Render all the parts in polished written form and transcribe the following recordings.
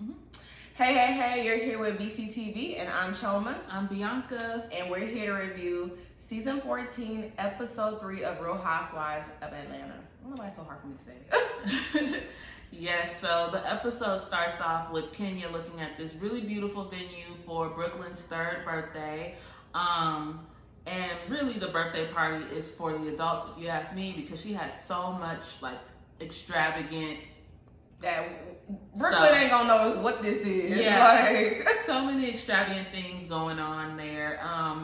Mm-hmm. Hey, you're here with BCTV, and I'm Chioma. I'm Bianca. And we're here to review Season 14, Episode 3 of Real Housewives of Atlanta. I don't know why it's so hard for me to say. Yes, so the episode starts off with Kenya looking at this really beautiful venue for Brooklyn's third birthday. And really the birthday party is for the adults, if you ask me, because she had so much like extravagant that Brooklyn ain't gonna know what this is. Yeah, like so many extravagant things going on there.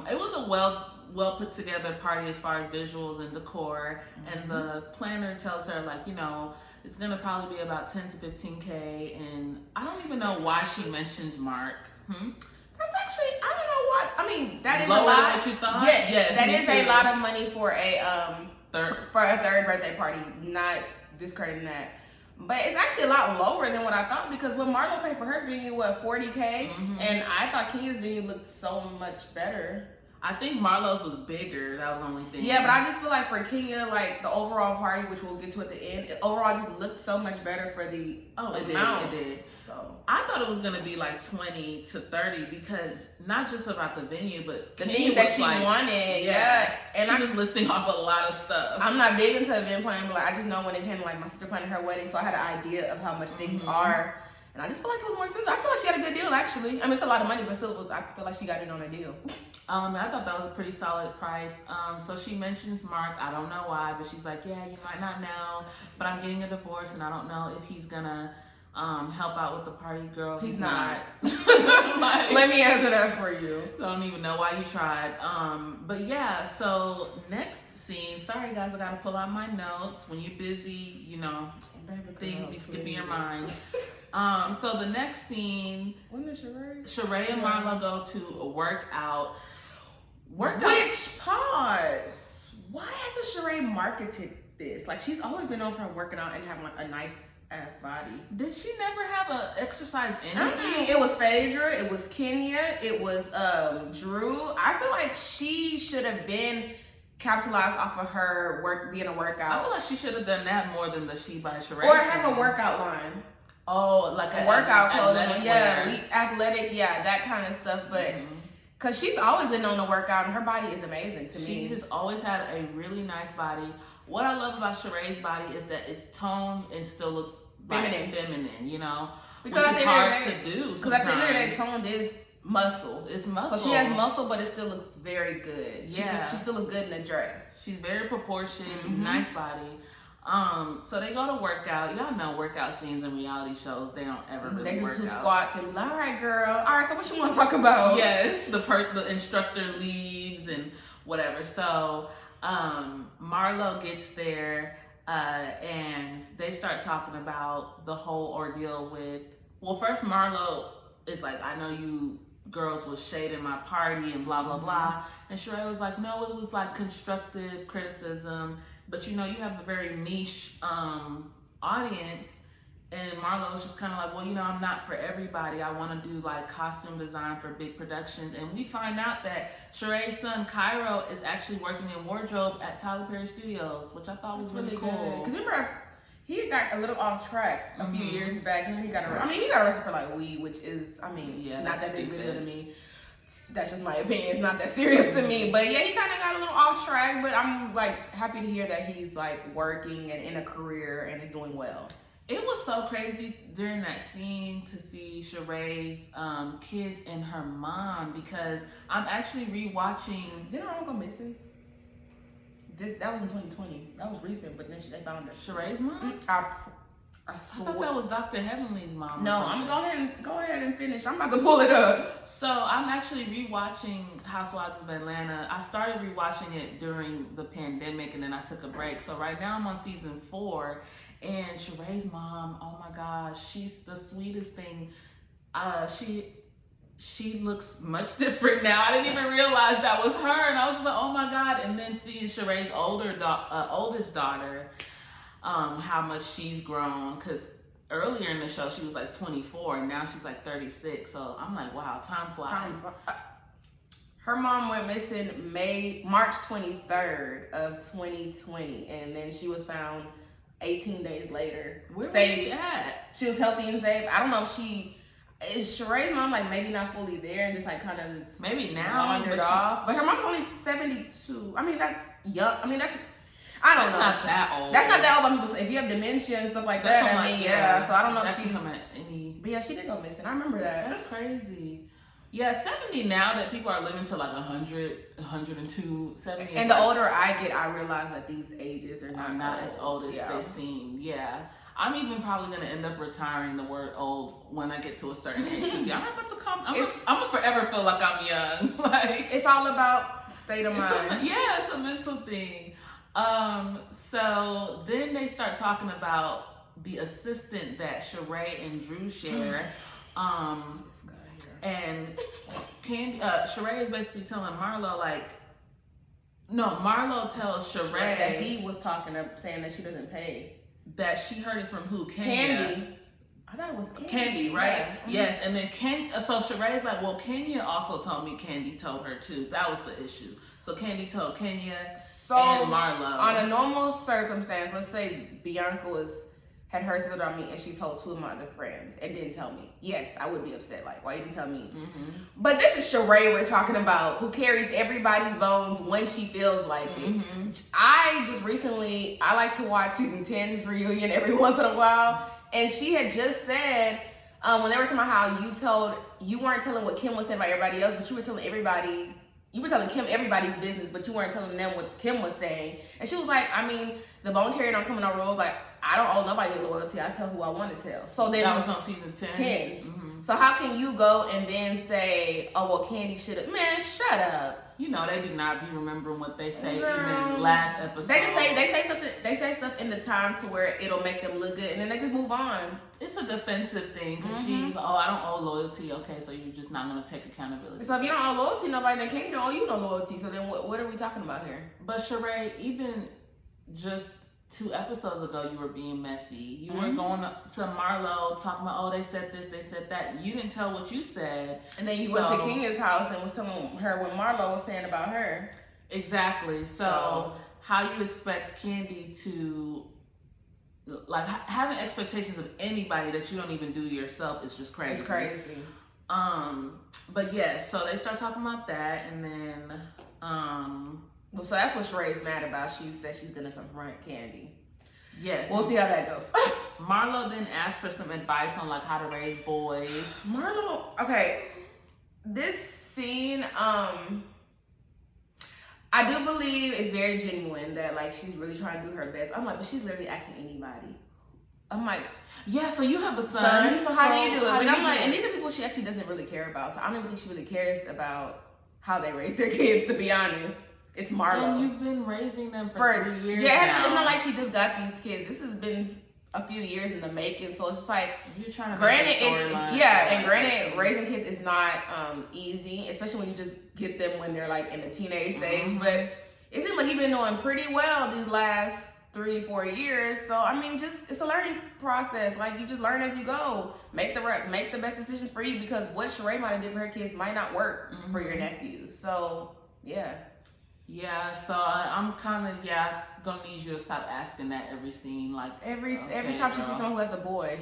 It was a well put together party as far as visuals and decor. Mm-hmm. And the planner tells her, like, you know, it's gonna probably be about 10 to 15K, and I don't even know why she mentions Mark. That's actually, I don't know what. I mean, that is lower a lot. Than what you thought? Yes, that is too. a lot of money for a third birthday party. Not discrediting that. But it's actually a lot lower than what I thought, because when Marlo paid for her venue, what, 40K? Mm-hmm. And I thought Kenya's venue looked so much better. I think Marlo's was bigger. That was the only thing. Yeah, but I just feel like for Kenya, like the overall party, which we'll get to at the end, it overall just looked so much better for the amount. It did. So I thought it was gonna be like 20 to 30, because not just about the venue, but the things that she wanted. Yeah. And she was listing off a lot of stuff. I'm not big into event planning, but like, I just know when it came to like my sister planning her wedding, so I had an idea of how much things are. And I just feel like it was more expensive. I feel like she had a good deal, actually. I mean, it's a lot of money, but still, I feel like she got it on a deal. I thought that was a pretty solid price. So she mentions Mark. I don't know why, but she's like, yeah, you might not know, but I'm getting a divorce, and I don't know if he's gonna help out with the party girl. He's not. Like, let me answer that for you. I don't even know why you tried. But yeah, so next scene. Sorry guys, I gotta pull out my notes. When you're busy, you know, things be skipping your mind. So the next scene, when is Sheree? Sheree and Marlo go to a workout. Which pause? Why hasn't Sheree marketed this? Like, she's always been known for working out and having like a nice ass body. Did she never have an exercise anything? It was Phaedra, it was Kenya, it was Drew. I feel like she should have been capitalized off of her being a workout. I feel like she should have done that more than the She by Sheree. Or have a workout line. Oh, like a workout clothing, athletic, that kind of stuff. But because she's always been known to work out, and her body is amazing to me. She has always had a really nice body. What I love about Sheree's body is that it's toned and still looks feminine, you know, because it's hard to do. Because at the end of the day, toned is muscle. It's muscle. So she has muscle, but it still looks very good. She still looks good in a dress. She's very proportioned, nice body. So they go to workout. Y'all know workout scenes in reality shows, they don't ever really work out. They do 2 squats and be like, all right, girl. All right, so what you want to talk about? Yes, the instructor leaves and whatever. So Marlo gets there and they start talking about the whole ordeal with, well, first Marlo is like, I know you girls was shading my party and blah, blah, blah. And Sheree was like, no, it was like constructive criticism. But you know, you have a very niche audience, and Marlo was just kind of like, well, you know, I'm not for everybody. I want to do like costume design for big productions. And we find out that Sheree's son Cairo is actually working in wardrobe at Tyler Perry Studios, which I thought was really cool. Because remember, he got a little off track a few years back. He got arrested for like weed, which is, not that big deal to me. That's just my opinion. It's not that serious to me. But yeah, he kind of got a little off track. But I'm like happy to hear that he's like working and in a career and is doing well. It was so crazy during that scene to see Sheree's kids and her mom, because I'm actually rewatching. Didn't her uncle go missing? That was in 2020. That was recent, but then they found her. Sheree's mom? I thought that was Dr. Heavenly's mom. No, I'm go ahead and finish. I'm about to pull it up. So I'm actually rewatching Housewives of Atlanta. I started rewatching it during the pandemic, and then I took a break. So right now I'm on season 4, and Sheree's mom, oh my gosh, she's the sweetest thing. She looks much different now. I didn't even realize that was her, and I was just like, oh my God. And then seeing Sheree's oldest daughter, how much she's grown, because earlier in the show she was like 24 and now she's like 36. So I'm like, wow, time flies. Her mom went missing March 23rd of 2020, and then she was found 18 days later. Where was she at? She was healthy and safe. I don't know if she is Sheree's mom like maybe not fully there and just like kind of just maybe now wandered off? But her mom's only 72. I mean, that's young. I mean, that's I don't know. That's not that old. That's not that old. But if you have dementia and stuff like that, I mean, yeah. So I don't know if she's. But yeah, she did go missing. I remember that. That's crazy. Yeah, 70 now that people are living to like 100, 102, 70. And the older I get, I realize that these ages are not as old as they seem. Yeah. I'm even probably going to end up retiring the word old when I get to a certain age. Because I'm about to come. I'm going to forever feel like I'm young. Like it's all about state of mind. It's a mental thing. So then they start talking about the assistant that Sheree and Drew share. And Candy, Sheree is basically telling Marlo Marlo tells Sheree that he was saying that she doesn't pay. That she heard it from who? Candy. I thought it was Candy, right? Yeah. Mm-hmm. Yes, and then so Sheree's like, well, Kenya also told me Candy told her too. That was the issue. So Candy told Kenya and Marlo. On a normal circumstance, let's say Bianca had heard something about me and she told two of my other friends and didn't tell me. Yes, I would be upset. Like, why you didn't tell me? Mm-hmm. But this is Sheree we're talking about, who carries everybody's bones when she feels like it. I just recently, I like to watch season 10's reunion every once in a while. And she had just said, when they were talking about how you weren't telling what Kim was saying about everybody else, but you were telling Kim everybody's business, but you weren't telling them what Kim was saying. And she was like, I mean, the bone carrier don't come in no rules. Like, I don't owe nobody loyalty. I tell who I want to tell. So then that was on season 10. Mm-hmm. So how can you go and then say, oh, well, Candy should have... Man, shut up. You know, they do not be remembering what they say even last episode. They say stuff in the time to where it'll make them look good, and then they just move on. It's a defensive thing, because she's, I don't owe loyalty. Okay, so you're just not going to take accountability. So if you don't owe loyalty to nobody, then Candy don't owe you no loyalty. So then what are we talking about here? But Sheree, even just 2 episodes ago, you were being messy. You were going to Marlo talking about, oh, they said this, they said that. You didn't tell what you said. And then you went to Kenya's house and was telling her what Marlo was saying about her. Exactly. So how you expect Candy to, like, having expectations of anybody that you don't even do yourself is just crazy. It's crazy. But yeah, so they start talking about that, and then well, so that's what Sheree's mad about. She said she's gonna confront Candy. Yes. We'll see how that goes. Marlo then asked for some advice on like how to raise boys. Marlo, okay. This scene, I do believe it's very genuine that like she's really trying to do her best. I'm like, but she's literally asking anybody. I'm like, yeah, so you have a son. So how do you do it? But I'm like, and these are people she actually doesn't really care about. So I don't even think she really cares about how they raise their kids, to be honest. It's Marlo. And you've been raising them for 3 years now. It's not like she just got these kids. This has been a few years in the making. So it's just like, you're trying to granted, raising kids is not easy, especially when you just get them when they're like in the teenage stage. But it seems like you've been doing pretty well these last 3-4 years. So I mean, it's a learning process. Like, you just learn as you go. Make the best decisions for you, because what Sheree might have did for her kids might not work for your nephew. So yeah. Yeah, so I'm kind of gonna need you to stop asking that every scene. Like every time she sees someone who has a boy,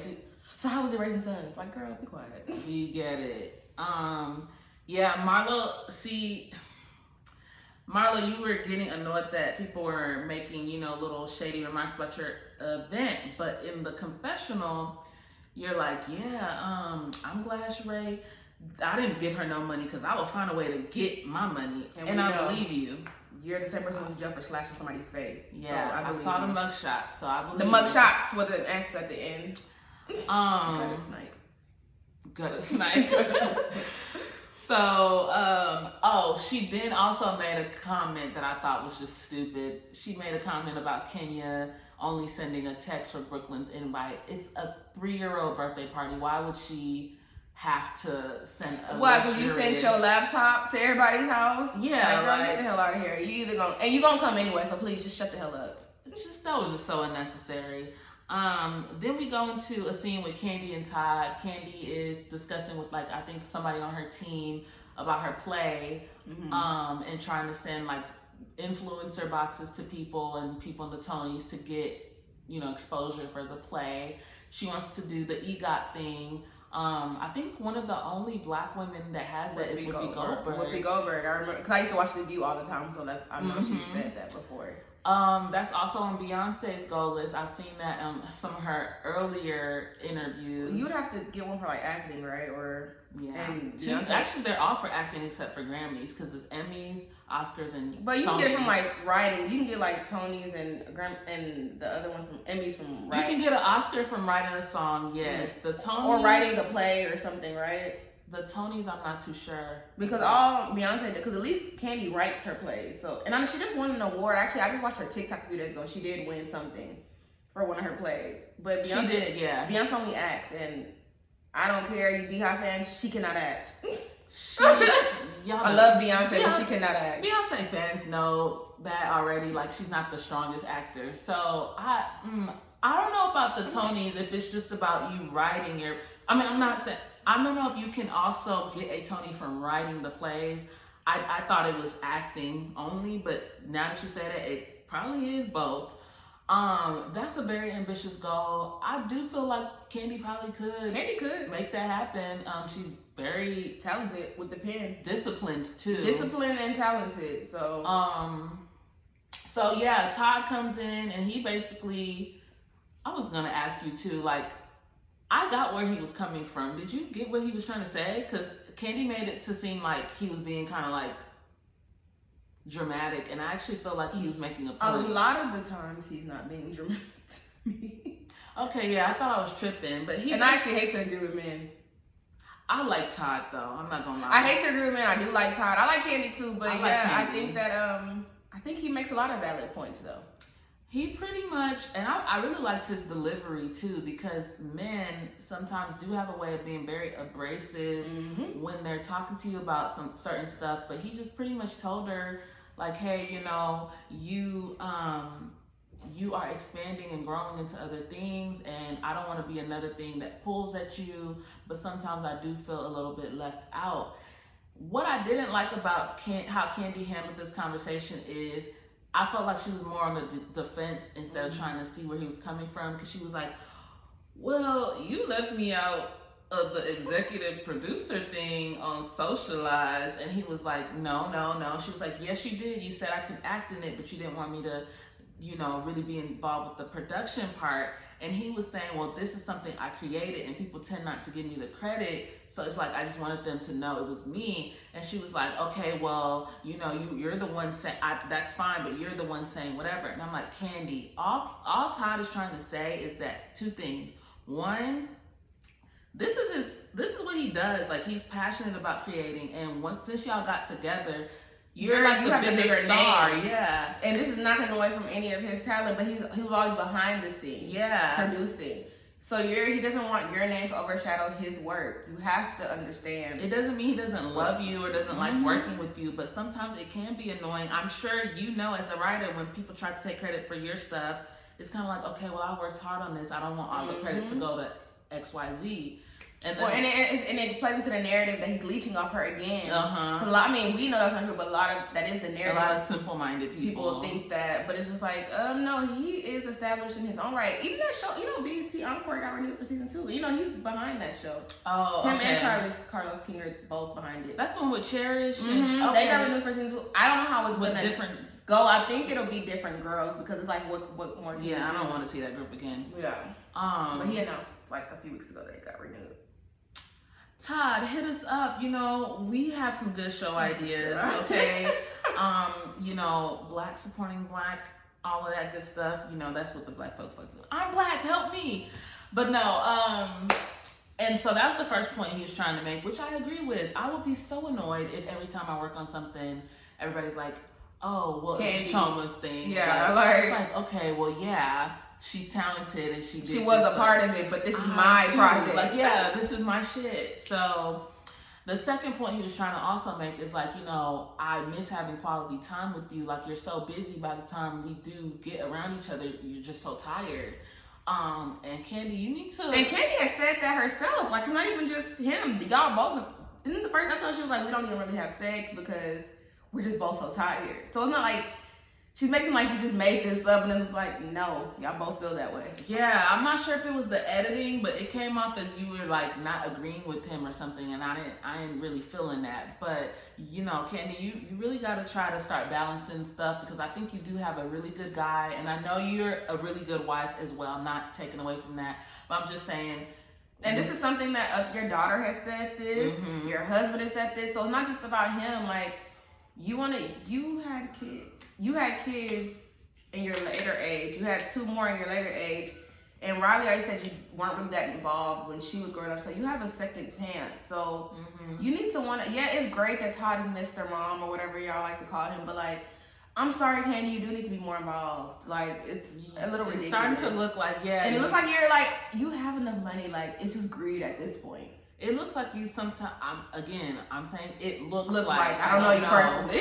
so how was it raising sons? Like, girl, be quiet. You get it. Marlo, you were getting annoyed that people were making, little shady remarks about your event, but in the confessional, you're like, I'm glad Sheree, I didn't give her no money because I will find a way to get my money, and I believe you. You're the same person who's jumped for slashing somebody's face. Yeah, so I saw the mugshots, so I believe the mugshots with an S at the end. Gutter snipe. So, she then also made a comment that I thought was just stupid. She made a comment about Kenya only sending a text for Brooklyn's invite. It's a 3-year-old birthday party. Why would she have to send a because you sent your laptop to everybody's house? Yeah, like, get the hell out of here. You gonna come anyway, so please just shut the hell up. That was just so unnecessary. Then we go into a scene with Candy and Todd. Candy is discussing with I think somebody on her team about her play, and trying to send influencer boxes to people and people in the Tonys to get exposure for the play. She wants to do the EGOT thing I think one of the only black women that has that is Whoopi Goldberg. Whoopi Goldberg. I remember because I used to watch The View all the time, so I know she said that before. That's also on Beyonce's goal list. I've seen that some of her earlier interviews. You would have to get one for like acting, right? Or actually, they're all for acting except for Grammys because it's Emmys, Oscars, and but you Tonys. Can get it from like writing. You can get like Tonys and the other one from Emmys from writing. You can get an Oscar from writing a song. Yes, the Tonys or writing a play or something, right? The Tonys, I'm not too sure. Because all Beyonce, because at least Candy writes her plays. So, and I know she just won an award. Actually, I just watched her TikTok a few days ago. She did win something for one of her plays. But Beyonce, she did, yeah. Beyonce only acts, and I don't care. You Beehive fans, she cannot act. I love Beyonce, but she cannot act. Beyonce fans know that already. Like, she's not the strongest actor. So I don't know about the Tonys if it's just about you writing your. I mean, I'm not saying. I don't know if you can also get a Tony from writing the plays. I thought it was acting only, but now that you say that, it probably is both. That's a very ambitious goal. I do feel like Candy probably could. Candy could make that happen. She's very talented with the pen. Disciplined too. Disciplined and talented. So yeah, Todd comes in and he basically. I was gonna ask you too, like. I got where he was coming from. Did you get what he was trying to say? Because Candy made it to seem like he was being kind of like dramatic, and I actually feel like he was making a point. A lot of the times he's not being dramatic to me. Okay, yeah, I thought I was tripping, but I actually hate to agree with men. I like Todd though. I'm not gonna lie. I hate to agree with men. I do like Todd. I like Candy too, but I think that I think he makes a lot of valid points though. He pretty much, and I really liked his delivery too, because men sometimes do have a way of being very abrasive when they're talking to you about some certain stuff. But he just pretty much told her, like, hey, you know, you are expanding and growing into other things, and I don't want to be another thing that pulls at you. But sometimes I do feel a little bit left out. What I didn't like about how Candy handled this conversation is, I felt like she was more on the defense instead of trying to see where he was coming from, because she was like, well, you left me out of the executive producer thing on Socialize. And he was like, no. She was like, yes, you did. You said I could act in it, but you didn't want me to, you know, really be involved with the production part. And he was saying, well, this is something I created and people tend not to give me the credit. So it's like, I just wanted them to know it was me. And she was like, okay, well, you know, you're the one saying, that's fine, but you're the one saying whatever. And I'm like, Candy, all Todd is trying to say is that two things. One, this is what he does. Like, he's passionate about creating. And since y'all got together, you're like the bigger star, name. Yeah. And this is not taking away from any of his talent, but he was always behind the scenes, producing. So he doesn't want your name to overshadow his work. You have to understand. It doesn't mean he doesn't love you or doesn't like working with you, but sometimes it can be annoying. I'm sure you know as a writer, when people try to take credit for your stuff, it's kind of like, okay, well, I worked hard on this. I don't want all the credit to go to XYZ. And then, it plays into the narrative that he's leeching off her again. Because I mean, we know that's not true, but that is the narrative. A lot of simple-minded people think that, but it's just like, no, he is established in his own right. Even that show, you know, BET Encore got renewed for season 2. You know, he's behind that show. Oh, him and Carlos King are both behind it. That's the one with Cherish. And, They got renewed for season 2. I don't know how it's with different. Go. I think it'll be different girls because it's like what more. Yeah, I don't want to see that group again. Yeah. But he announced like a few weeks ago that it got renewed. Todd, hit us up. You know, we have some good show ideas, okay? You know, black supporting black, all of that good stuff. You know, that's what the black folks like to do. I'm black, help me. But no, and so that's the first point he was trying to make, which I agree with. I would be so annoyed if every time I work on something, everybody's like, oh, well, it's Chioma's thing. Yeah, it's like, okay, well, yeah. She's talented and she was a part of it, but this is my project. Like, yeah, this is my shit. So the second point he was trying to also make is like, you know, I miss having quality time with you. Like, you're so busy by the time we do get around each other, you're just so tired. And Candy, you need to. And Candy has said that herself. Like, it's not even just him. Y'all both. Isn't the first episode she was like, we don't even really have sex because we're just both so tired. So it's not like She makes him like he just made this up, and it's just like, no, y'all both feel that way. Yeah, I'm not sure if it was the editing, but it came off as you were like not agreeing with him or something, and I ain't really feeling that. But you know, Candy, you really got to try to start balancing stuff, because I think you do have a really good guy, and I know you're a really good wife as well. I'm not taking away from that, but I'm just saying. And this is something that your daughter has said this, your husband has said this, so it's not just about him. Like, you had kids in your later age. You had 2 more in your later age. And Riley already said you weren't really that involved when she was growing up. So you have a second chance. So you need to it's great that Todd is Mr. Mom or whatever y'all like to call him. But like, I'm sorry, Candy, you do need to be more involved. Like, it's a little ridiculous. It's starting to look like, And it looks like you're like, you have enough money. Like, it's just greed at this point. It looks like you sometimes, I'm saying it looks like. I don't know you personally.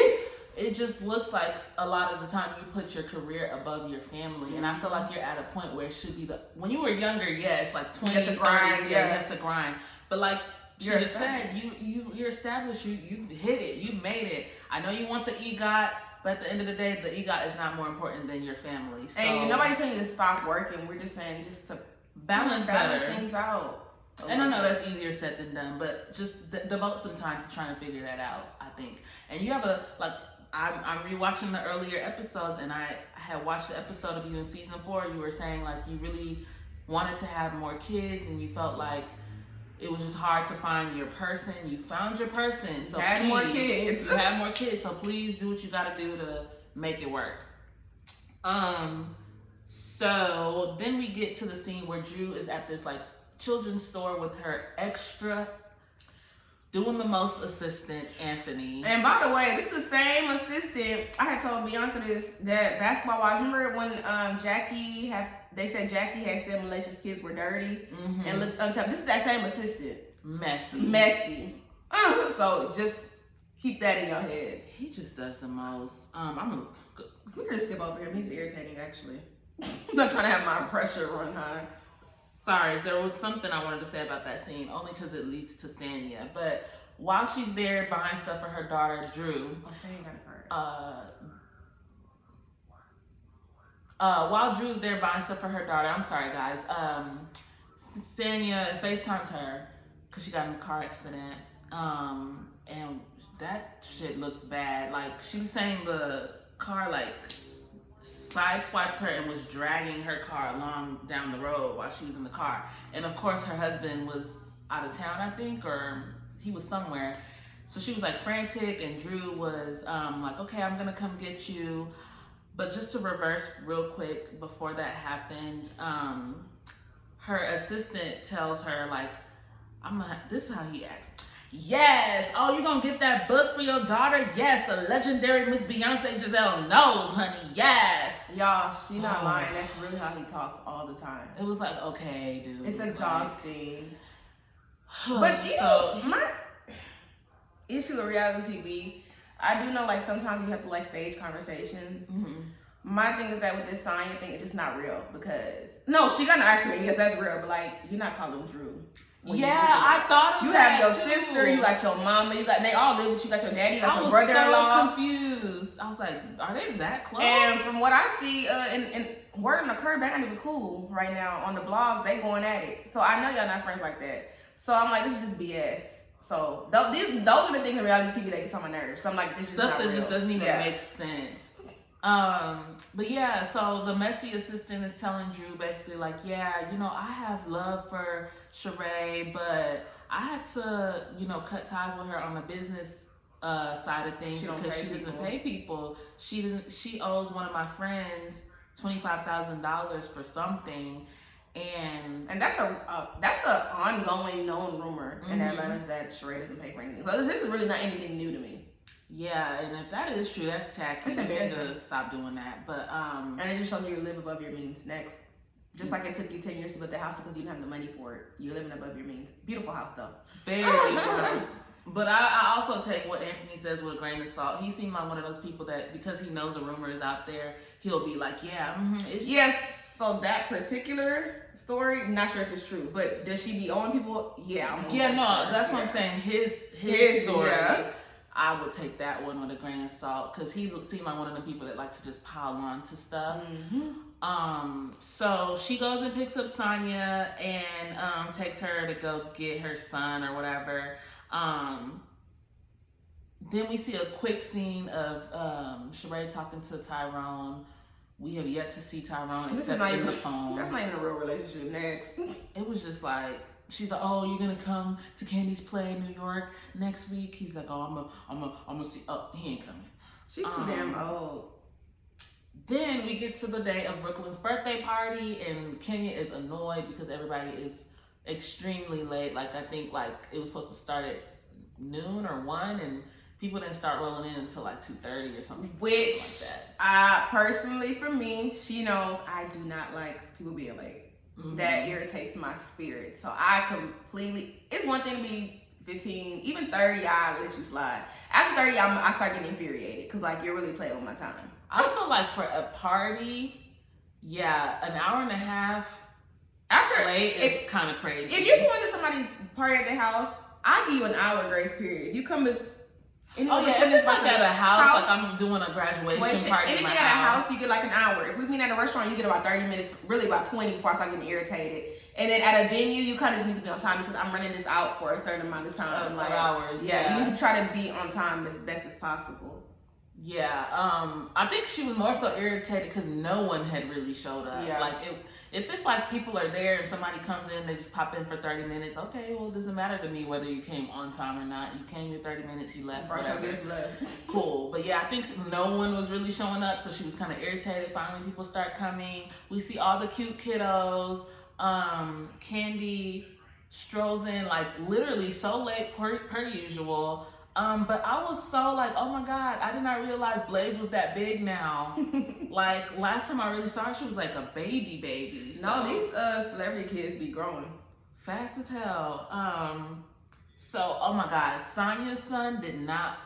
It just looks like a lot of the time you put your career above your family. And I feel like you're at a point where it should be when you were younger, it's like 20s, 30s, you have to grind. But like she just said, you're established, you hit it, you made it. I know you want the EGOT, but at the end of the day, the EGOT is not more important than your family. So, and nobody's saying you to stop working. We're just saying just to balance things out. And I know that's easier said than done, but just devote some time to trying to figure that out, I think. And you have I'm rewatching the earlier episodes, and I had watched the episode of you in season 4. You were saying like you really wanted to have more kids, and you felt like it was just hard to find your person. You found your person, so you had more kids. You have more kids, so please do what you got to do to make it work. So then we get to the scene where Drew is at this like children's store with her extra doing the most assistant, Anthony. And by the way, this is the same assistant. I had told Bianca this, that basketball wise. Remember when they said Jackie had said Malaysia's kids were dirty and looked unkept. This is that same assistant. Messy. So just keep that in your head. He just does the most. We could skip over him. He's irritating, actually. I'm not trying to have my pressure run high. Sorry, there was something I wanted to say about that scene, only because it leads to Sanya. But while she's there buying stuff for her daughter, Drew. Sanya got hurt. While Drew's there buying stuff for her daughter, I'm sorry, guys. Sanya FaceTimes her because she got in a car accident. And that shit looks bad. Like, she was saying the car, like, sideswiped her and was dragging her car along down the road while she was in the car. And of course her husband was out of town, I think, or he was somewhere. So she was like frantic, and Drew was like, okay, I'm gonna come get you. But just to reverse real quick before that happened, her assistant tells her like, this is how he acts. Yes. Oh, you gonna get that book for your daughter? Yes. The legendary Miss Beyonce Giselle knows, honey. Yes. Y'all, she not lying. That's really how he talks all the time. It was like, okay, dude. It's exhausting. But my issue with reality TV, I do know like sometimes you have to like stage conversations. My thing is that with this Sanya thing, it's just not real because she got an accident. Yes, that's real, but like you're not calling Drew. I thought of you that have your too. Sister, you got your mama, they all live with you. Got your daddy, you got your I brother-in-law. was so confused. I was like, are they that close? And from what I see, in word on the curb, they're not even cool right now. On the blogs, they going at it. So I know y'all not friends like that. So I'm like, this is just BS. So those are the things in reality TV that gets on my nerves. So I'm like, this is stuff not that real. just doesn't even make sense. But yeah, so the messy assistant is telling Drew basically like, I have love for Sheree, but I had to, cut ties with her on the business side of things because she doesn't pay people. She owes one of my friends $25,000 for something, and that's a ongoing known rumor in Atlanta that Sheree doesn't pay for anything. So this is really not anything new to me. Yeah, and if that is true, that's tacky. It's embarrassing. To stop doing that. But and it just shows you live above your means. Next, just like it took you 10 years to build the house because you didn't have the money for it. You're living above your means. Beautiful house though. Very beautiful house. But I also take what Anthony says with a grain of salt. He seemed like one of those people that because he knows the rumor is out there, he'll be like, it's yes. So that particular story, not sure if it's true, but does she be owing people? Yeah. That's what I'm saying. His story. Yeah. I would take that one with a grain of salt because he seemed like one of the people that like to just pile on to stuff. So she goes and picks up Sonya and takes her to go get her son or whatever. Then we see a quick scene of Sheree talking to Tyrone. We have yet to see Tyrone except in the phone. That's not even a real relationship. Next. It was just like, she's like, oh, you're gonna come to Candy's play in New York next week? He's like, oh, I'm gonna see. Oh, he ain't coming. She's too damn old. Then we get to the day of Brooklyn's birthday party, and Kenya is annoyed because everybody is extremely late. Like, I think like it was supposed to start at noon or 1, and people didn't start rolling in until like 2:30 or something. Which, like that. Personally for me, she knows I do not like people being late. That irritates my spirit. So I completely, it's one thing to be 15, even 30, I'll let you slide. After 30, I start getting infuriated because like you're really playing with my time. I feel like for a party, yeah, an hour and a half after late is kind of crazy. If you're going to somebody's party at their house, I give you an hour grace period. If you come to if it's like at a house, like I'm doing a graduation party. Anything at a house, you get like an hour. If we meet at a restaurant, you get about 30 minutes, really about 20 before I start getting irritated. And then at a venue, you kind of just need to be on time because I'm running this out for a certain amount of time. Like hours. Yeah, you need to try to be on time as best as possible. Yeah, I think she was more so irritated because no one had really showed up. Yeah. Like, if it's like people are there and somebody comes in, they just pop in for 30 minutes. Okay, well, it doesn't matter to me whether you came on time or not. You came your 30 minutes, you left, whatever. Cool. But yeah, I think no one was really showing up, so she was kind of irritated. Finally, people start coming. We see all the cute kiddos. Candy strolls in like literally so late per usual. But I was so like, oh my God, I did not realize Blaze was that big now. Like last time I really saw her, she was like a baby. So. No, these celebrity kids be growing fast as hell. So, oh my God, Sonya's son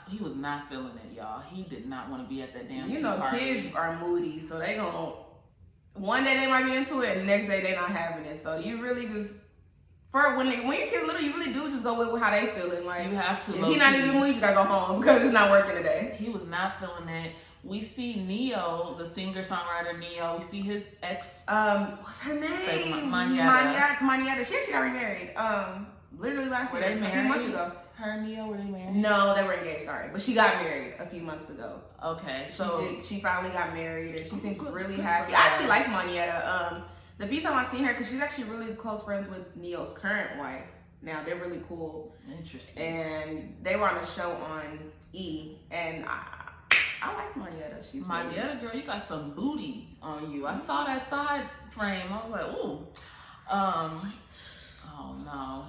he was not feeling it, y'all. He did not want to be at that damn tea party. Kids are moody, so they gon' one day they might be into it, and the next day they not having it. So you really just, when your kids little, you really do just go with how they feeling. Like, you have to. If he's not in a good mood, you just gotta go home because it's not working today. He was not feeling it. We see Neo, the singer-songwriter Neo. We see his ex. What's her name? Manietta. She actually got remarried. Literally last year, a few months ago. Her and Neo, were they married? No, they were engaged. Sorry, but she got married a few months ago. Okay, so she finally got married, and she seems really happy. I actually like Manietta. The few times I've seen her, because she's actually really close friends with Neo's current wife. Now they're really cool. Interesting. And they were on a show on E, and I like Manietta. She's Manietta, girl, you got some booty on you. I saw that side frame. I was like, ooh. Oh no.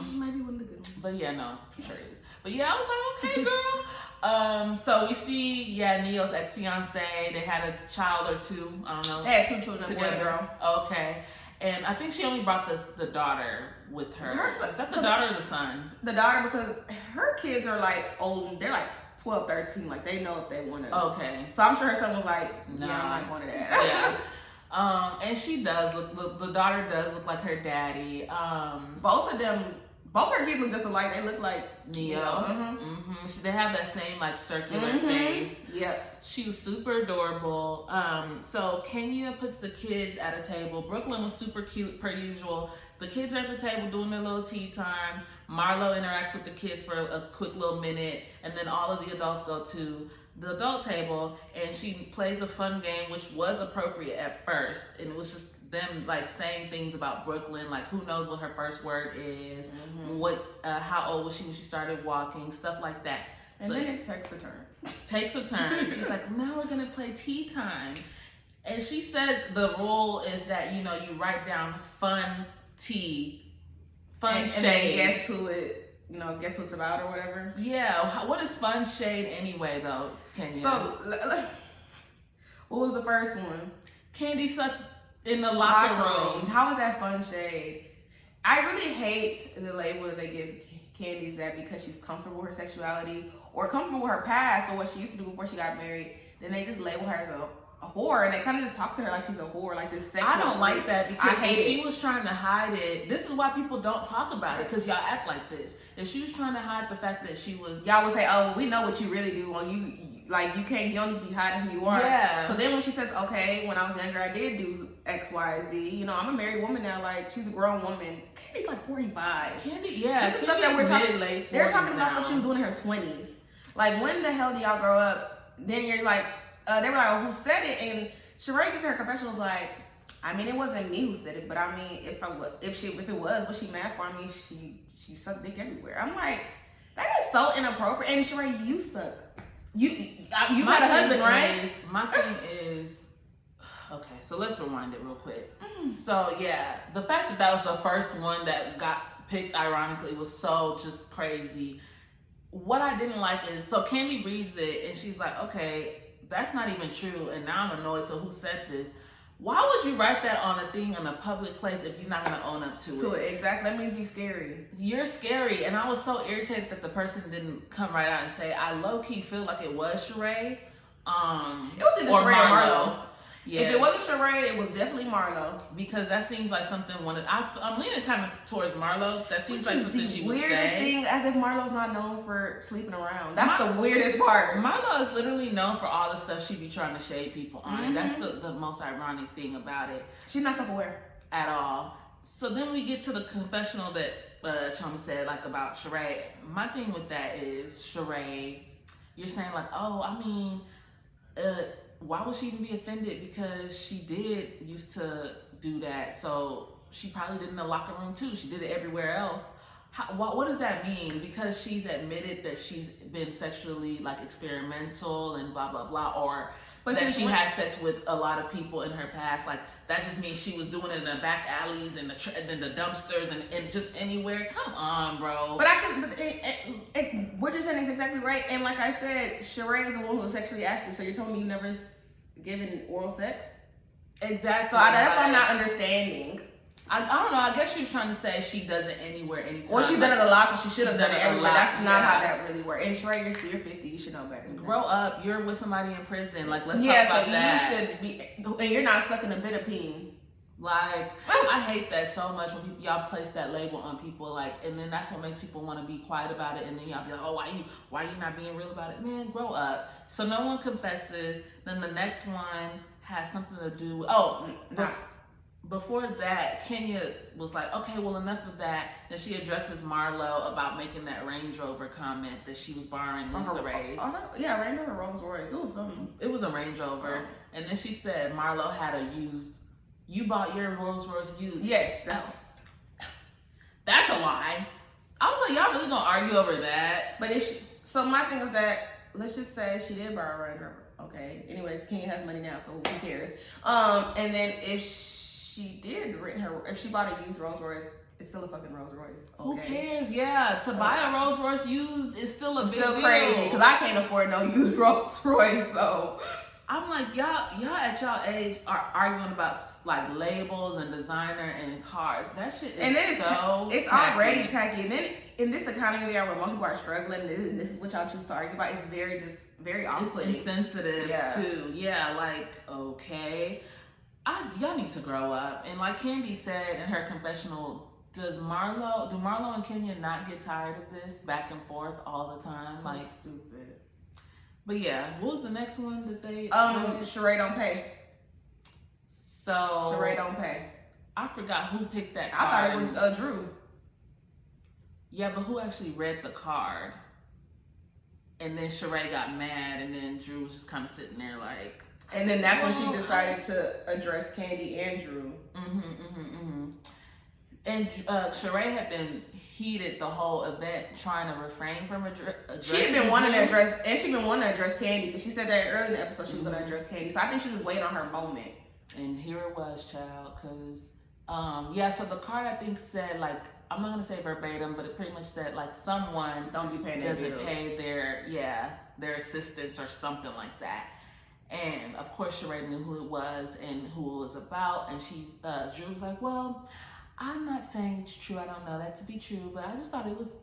He might be one of the good ones. But yeah, no, for sure is. But yeah, I was like, okay, girl. So we see, Neo's ex-fiance. They had a child or two. I don't know. They had 2 children together. Girl. Okay. And I think she only brought the daughter with her. Is that the daughter or the son? The daughter, because her kids are like old. They're like 12, 13. Like they know if they want to. Okay. So I'm sure her son was like, no, yeah, I'm not going to that. Yeah. And she does look. The daughter does look like her daddy. Both her kids look just alike. They look like Neo. They have that same like circular face. Yep. She was super adorable. So Kenya puts the kids at a table. Brooklyn was super cute per usual. The kids are at the table doing their little tea time. Marlo interacts with the kids for a quick little minute, and then all of the adults go to the adult table, and she plays a fun game, which was appropriate at first, and it was just them like saying things about Brooklyn, like who knows what her first word is, how old was she when she started walking, stuff like that. And then it takes a turn. She's like, now we're gonna play tea time, and she says the rule is that you write down fun tea, fun shade. And then guess who it's about or whatever. Yeah, what is fun shade anyway though, Kenya? So, what was the first one? Candy sucks in the locker room. How is that fun shade? I really hate the label that they give Candy's that because she's comfortable with her sexuality or comfortable with her past or what she used to do before she got married, then they just label her as a a whore, and they kind of just talk to her like she's a whore, like this sexual. I don't like that because if she it. was trying to hide it, this is why people don't talk about it, because y'all act like this. If she was trying to hide the fact that she was, y'all would say, "Oh, well, we know what you really do. Well, you don't just be hiding who you are." Yeah. So then when she says, "Okay, when I was younger, I did do X, Y, Z," you know, I'm a married woman now. Like, she's a grown woman. Candy's like 45. Candy, yeah. This is stuff that we're talking. They're talking about now. stuff she was doing in her 20s. Like, when the hell do y'all grow up? Then you're like, they were like, "Oh, who said it?" And Sheree gets her confession, was like, "I mean, it wasn't me who said it, but I mean, if it was she mad for me? She sucked dick everywhere." I'm like, that is so inappropriate. And Sheree, you suck. You had a husband, right? My thing is, okay, so let's rewind it real quick. So yeah, the fact that was the first one that got picked, ironically, was so just crazy. What I didn't like is, so Candy reads it and she's like, okay, that's not even true, and now I'm annoyed, so who said this? Why would you write that on a thing in a public place if you're not going to own up to it? Exactly. That means you're scary. You're scary. And I was so irritated that the person didn't come right out and say, I low-key feel like it was Sheree. It was either Sheree or Marlo. Yeah. If it wasn't Sheree, it was definitely Marlo. Because that seems like something I'm leaning kind of towards Marlo. That seems like something she would say. Weirdest thing, as if Marlo's not known for sleeping around. That's the weirdest part. Marlo is literally known for all the stuff she be trying to shade people on. And that's the most ironic thing about it. She's not self-aware. At all. So then we get to the confessional that Chioma said, like, about Sheree. My thing with that is, Sheree, you're saying, like, oh, I mean, why would she even be offended? Because she did used to do that. So she probably did it in the locker room too. She did it everywhere else. What does that mean? Because she's admitted that she's been sexually, like, experimental and blah, blah, blah, or that she had sex with a lot of people in her past. Like, that just means she was doing it in the back alleys and the dumpsters and just anywhere. Come on, bro. But what you're saying is exactly right. And like I said, Sheree is the one who was sexually active. So you're telling me you never given oral sex? Exactly. So that's what I'm not understanding. I don't know. I guess she was trying to say she does it anywhere, anytime. Well, she's done it a lot, so she should have done it everywhere. That's not how that really works. And Sheree, you're 50. You should know better. Grow up. You're with somebody in prison. Like, let's talk about that. Yeah, so you should be, and you're not sucking a bit of peen. Like, I hate that so much when y'all place that label on people, like, and then that's what makes people want to be quiet about it, and then y'all be like, oh, why you not being real about it? Man, grow up. So no one confesses. Then the next one has something to do with, before that, Kenya was like, okay, well, enough of that. Then she addresses Marlo about making that Range Rover comment that she was borrowing Lisa Ray's. Yeah, Range Rover, Rolls Royce. It was something. It was a Range Rover. And then she said Marlo had a used, you bought your Rolls Royce used. Yes. That's a lie. I was like, y'all really gonna argue over that? But so my thing is that, let's just say she did borrow a Range Rover. Okay. Anyways, Kenya has money now, so who cares? And then if she bought a used Rolls Royce, it's still a fucking Rolls Royce. Okay? Who cares? Yeah, to buy a Rolls Royce used is still a big deal. Crazy, because I can't afford no used Rolls Royce, so. I'm like, y'all at y'all age are arguing about, like, labels and designer and cars. That shit is it's tacky. Already tacky. And then in this economy there where most people are struggling, and this is what y'all choose to argue about, it's very off-putting. It's insensitive too. Yeah, like, okay. Y'all need to grow up. And like Candy said in her confessional, do Marlo and Kenya not get tired of this back and forth all the time? So like, stupid. But yeah, what was the next one that they Sheree don't pay. So Sheree don't pay. I forgot who picked that card. I thought it was Drew. Yeah, but who actually read the card? And then Sheree got mad, and then Drew was just kind of sitting there like. And then that's when she decided to address Candy and Drew. And Sheree had been heated the whole event, trying to refrain from addressing. She'd been wanting to address Candy, because she said that early in the episode she was going to address Candy. So I think she was waiting on her moment. And here it was, child, because so the card I think said, like, I'm not gonna say verbatim, but it pretty much said, like, someone doesn't pay their assistants or something like that. And of course Sheree knew who it was and who it was about, and Drew was like, well, I'm not saying it's true. I don't know that to be true, but I just thought it was,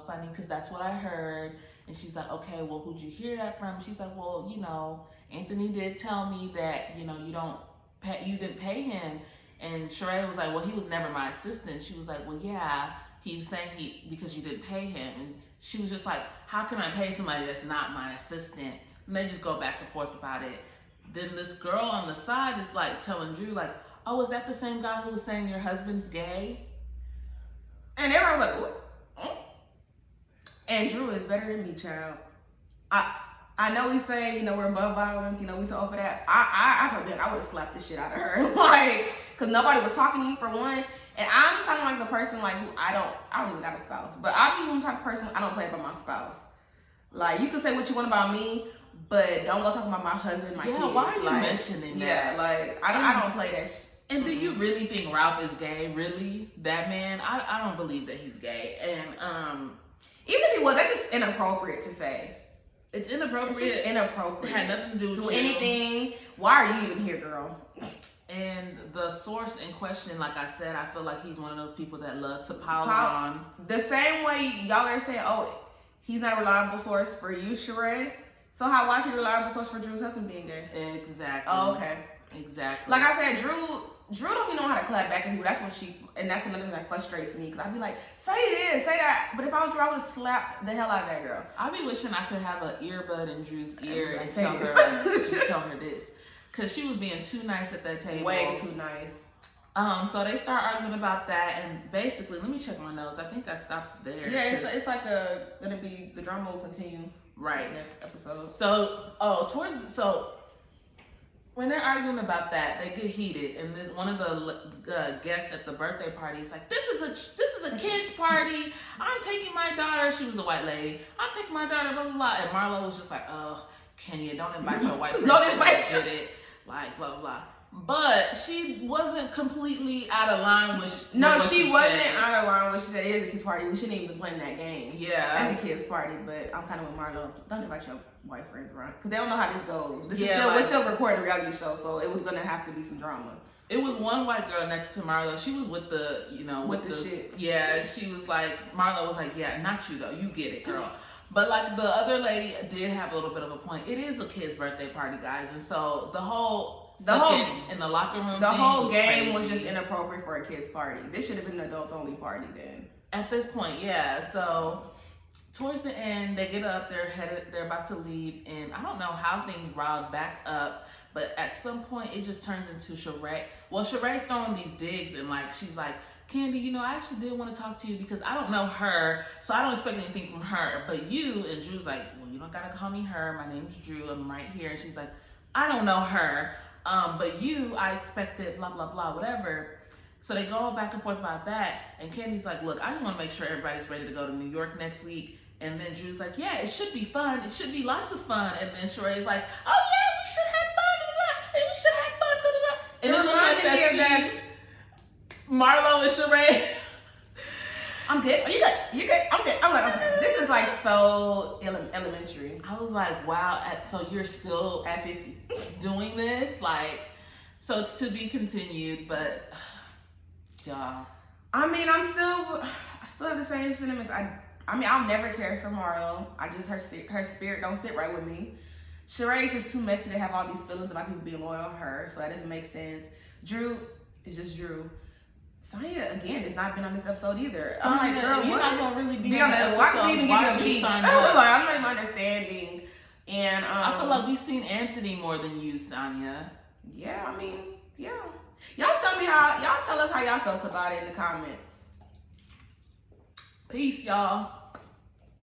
funny because that's what I heard. And she's like, okay, well, who'd you hear that from? She's like, well, Anthony did tell me that, you didn't pay him. And Sheree was like, well, he was never my assistant. She was like, well, yeah, he was saying because you didn't pay him. And she was just like, how can I pay somebody that's not my assistant? And they just go back and forth about it. Then this girl on the side is like telling Drew, like, oh, is that the same guy who was saying your husband's gay? And everyone's like, what? And Drew is better than me, child. I know we say, we're above violence, we too old for that. I told them I would have slapped the shit out of her. Like, because nobody was talking to you for one. And I'm kind of like the person, like, who I don't even got a spouse. But I'm the type of person, I don't play about my spouse. Like, you can say what you want about me, but don't go talking about my husband, my kids. Yeah, why are you mentioning that? Yeah, like, I don't play that shit. And do you really think Ralph is gay? Really? That man? I don't believe that he's gay. And even if he was, that's just inappropriate to say. It's inappropriate. It's just inappropriate. It had nothing to do with anything. Why are you even here, girl? And the source in question, like I said, I feel like he's one of those people that love to pile on. The same way y'all are saying, oh, he's not a reliable source for you, Sheree. So why is he a reliable source for Drew's husband being gay? Exactly. Oh, okay. Exactly. Like I said, Drew don't even know how to clap back at people. That's what and that's another thing that frustrates me. Because I'd be like, say this, say that. But if I was Drew, I would have slapped the hell out of that girl. I'd be wishing I could have an earbud in Drew's ear and tell her this. Because she was being too nice at that table. Way too nice. So they start arguing about that, and basically, let me check my notes. I think I stopped there. Yeah, it's like gonna be, the drama will continue. Right. Next episode. So when they're arguing about that, they get heated, and then one of the guests at the birthday party is like, "This is a kids party. I'm taking my daughter." She was a white lady. "I'm taking my daughter." Blah blah blah. And Marlo was just like, "Oh, Kenya, don't invite your white friend. Don't invite her." It. Like blah blah blah. But she wasn't completely out of line with. No, she wasn't out of line when she said it is a kids party. We shouldn't even be playing that game. Yeah. At the kids party, but I'm kind of with Marlo. Don't invite your white friends around because they don't know how this goes. We're still recording a reality show, so it was gonna have to be some drama. It was one white girl next to Marlo. She was with the, with the shits. Yeah, she was like, Marlo was like, yeah, not you though. You get it, girl. But like the other lady did have a little bit of a point. It is a kid's birthday party, guys, and so the whole in the locker room. The whole game was just inappropriate for a kid's party. This should have been an adults only party then. At this point, yeah. So towards the end, they get up. They're about to leave, and I don't know how things riled back up. But at some point, it just turns into Sheree. Well, Sheree's throwing these digs, and like she's like, "Candy, I actually did want to talk to you because I don't know her, so I don't expect anything from her. But you," and Drew's like, "Well, you don't gotta call me her. My name's Drew. I'm right here." And she's like, "I don't know her. But you, I expected blah, blah, blah, whatever." So they go back and forth about that. And Candy's like, "Look, I just want to make sure everybody's ready to go to New York next week." And then Drew's like, "Yeah, it should be fun. It should be lots of fun." And then Sheree's like, "Oh, yeah, we should have fun. Blah, blah, we should have fun. Blah, blah, blah." And then like that scene, Marlo and Sheree. "I'm good. Are you good? You good? I'm good." I'm like, okay. This is like so elementary. I was like, wow. So you're still at 50 doing this? Like, so it's to be continued, but yeah. I mean, I still have the same sentiments. I mean, I'll never care for Marlo. Her spirit don't sit right with me. Sheree's just too messy to have all these feelings about people being loyal to her, so that doesn't make sense. Drew is just Drew. Sonya, again, has not been on this episode either. Sonya, I'm like, girl, you're what? not gonna really be on the episode. Why did we even give you a beach? I'm not even understanding. And I feel like we've seen Anthony more than you, Sonya. Yeah, I mean, yeah. Y'all tell us how y'all felt about it in the comments. Peace, y'all.